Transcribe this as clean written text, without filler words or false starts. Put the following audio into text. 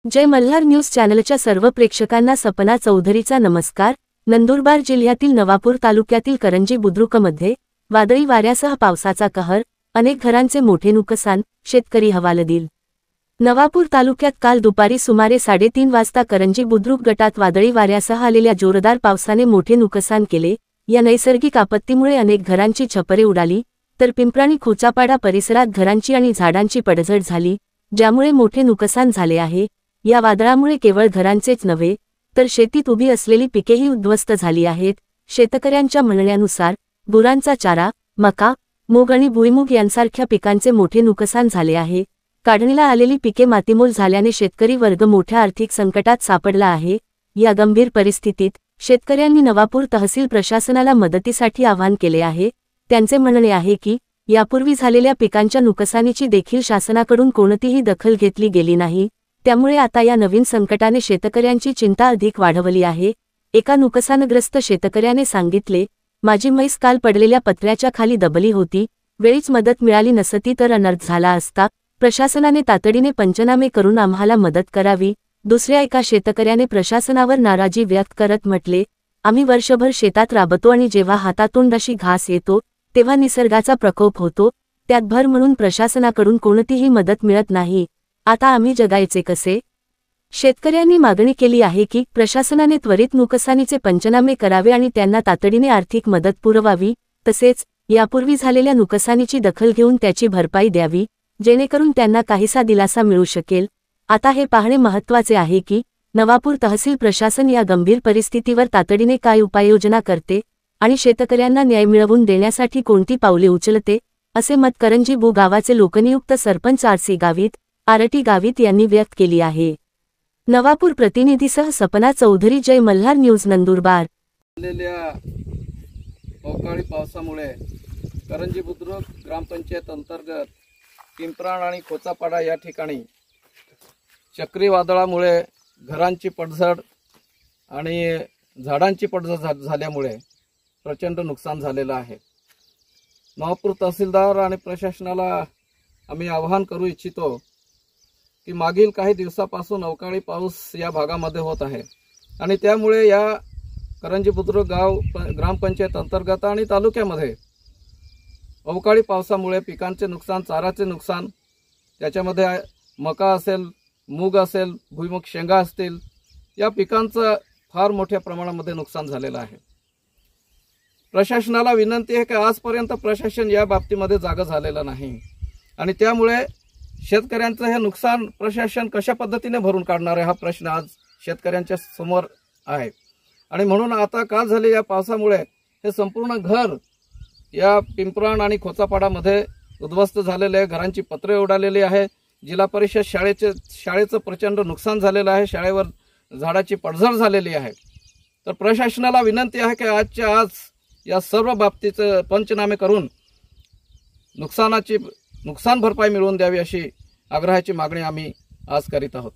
जय Malhar news चॅनलच्या सर्व प्रेक्षकांना सपना चौधरीचा नमस्कार। नंदुरबार जिल्ह्यातील नवापूर तालुक्यातील करंजी बुद्रुकमध्ये वादळी वाऱ्यासह पावसाचा कहर, अनेक घरांचे मोठे नुकसान, शेतकरी हवालदिल। नवापूर तालुक्यात काल दुपारी सुमारे 3:30 वाजता करंजी बुद्रुक गटात वादळी वाऱ्यासह आलेल्या जोरदार पावसाने मोठे नुकसान केले। या नैसर्गिक आपत्तीमुळे अनेक घरांची छपरे उडाली, तर पिंपराणी खोचापाडा परिसरात घरांची आणि झाडांची पडझड झाली, ज्यामुळे मोठे नुकसान झाले आहे। या वादळामुळे केवळ घरांचेच नव्हे तर शेतीत उभी असलेली पिकेही उद्ध्वस्त झाली आहेत। शेतकऱ्यांच्या म्हणण्यानुसार गुरांचा चारा, मका, मूग आणि भुईमूग यांसारख्या पिकांचे मोठे नुकसान झाले आहे। काढणीला आलेली पिके मातीमोल झाल्याने शेतकरी वर्ग मोठ्या आर्थिक संकटात सापडला आहे। या गंभीर परिस्थितीत शेतकऱ्यांनी नवापूर तहसील प्रशासनाला मदतीसाठी आवाहन केले आहे। त्यांचे म्हणणे आहे की यापूर्वी झालेल्या पिकांच्या नुकसानीची देखील शासनाकडून कोणतीही दखल घेतली गेली नाही, त्यामुळे आता या नवीन संकटाने शेतकऱ्यांची चिंता अधिक वाढवली आहे। एका नुकसानग्रस्त शेतकऱ्याने सांगितले, माझी म्हैस काल पडलेल्या पत्र्याच्या खाली दबली होती, वेळीच मदत मिळाली नसती तर अनर्थ झाला असता। प्रशासनाने तातडीने पंचनामे करून आम्हाला मदत करावी। दुसऱ्या एका शेतकऱ्याने प्रशासनावर नाराजी व्यक्त करत म्हटले, आम्ही वर्षभर शेतात राबतो आणि जेव्हा हातातोंडाशी घास येतो तेव्हा निसर्गाचा प्रकोप होतो, त्यात भर म्हणून प्रशासनाकडून कोणतीही मदत मिळत नाही। आता आम्ही जगायचे कसे? शेतकऱ्यांनी मागणी केली आहे की प्रशासनाने त्वरित नुकसानीचे पंचनामे करावे आणि त्यांना तातडीने आर्थिक मदत पुरवावी, तसेच यापूर्वी झालेल्या नुकसानीची दखल घेऊन त्याची भरपाई द्यावी, जेणेकरून त्यांना काहीसा दिलासा मिळू शकेल। आता हे पाहणे महत्त्वाचे आहे की नवापूर तहसील प्रशासन या गंभीर परिस्थितीवर तातडीने काय उपाययोजना करते आणि शेतकऱ्यांना न्याय मिळवून देण्यासाठी कोणती पावले उचलते, असे मत करंजी बु गावाचे लोकनियुक्त सरपंच आरसी गावित, आरटी गावित यांनी व्यक्त केली आहे। नवापूर प्रतिनिधीसह सपना चौधरी, जय मल्हार न्यूज, नंदुरबार। अवकाळी पावसामुळे करंजी बुद्रुक ग्रामपंचायत अंतर्गत पिंपराण आणि खोचापाडा या ठिकाणी चक्रीवादळामुळे घरांची पडझड आणि झाडांची पडझड झाल्यामुळे प्रचंड नुकसान झालेलं आहे। नवापूर तहसीलदार आणि प्रशासनाला आम्ही आवाहन करू इच्छितो की मागील काही दिवसापासून अवकाळी पाऊस या भागामध्ये होत आहे आणि त्यामुळे या करंजी बुद्रुक गाव ग्रामपंचायत अंतर्गत आणि तालुक्यामध्ये अवकाळी पावसामुळे पिकांचे नुकसान, चाराचे नुकसान, त्याच्यामध्ये मका असेल, मूग असेल, भुईमूग शेंगा असतील, या पिकांचं फार मोठ्या प्रमाणामध्ये नुकसान झालेलं आहे। प्रशासनाला विनंती आहे की आजपर्यंत प्रशासन या बाबतीमध्ये जागा झालेलं नाही आणि त्यामुळे शेतकऱ्यांचं हे नुकसान प्रशासन कशा पद्धतीने भरून काढणार आहे हा प्रश्न आज शेतकऱ्यांच्या समोर आहे। आणि म्हणून आता काल झालेल्या पावसामुळे हे संपूर्ण घर या पिंपराण आणि खोचापाडामध्ये उद्ध्वस्त झालेले आहे। घरांची पत्रे उडालेली आहे। जिल्हा परिषद शाळेचं प्रचंड नुकसान झालेलं आहे। शाळेवर झाडाची पडझड झालेली आहे। तर प्रशासनाला विनंती आहे की आजच्या आज या सर्व बाबतीचं पंचनामे करून नुकसान भरपाई मिळवून द्यावी अशी आग्रहाची मागणी आम्ही आज करीत आहोत।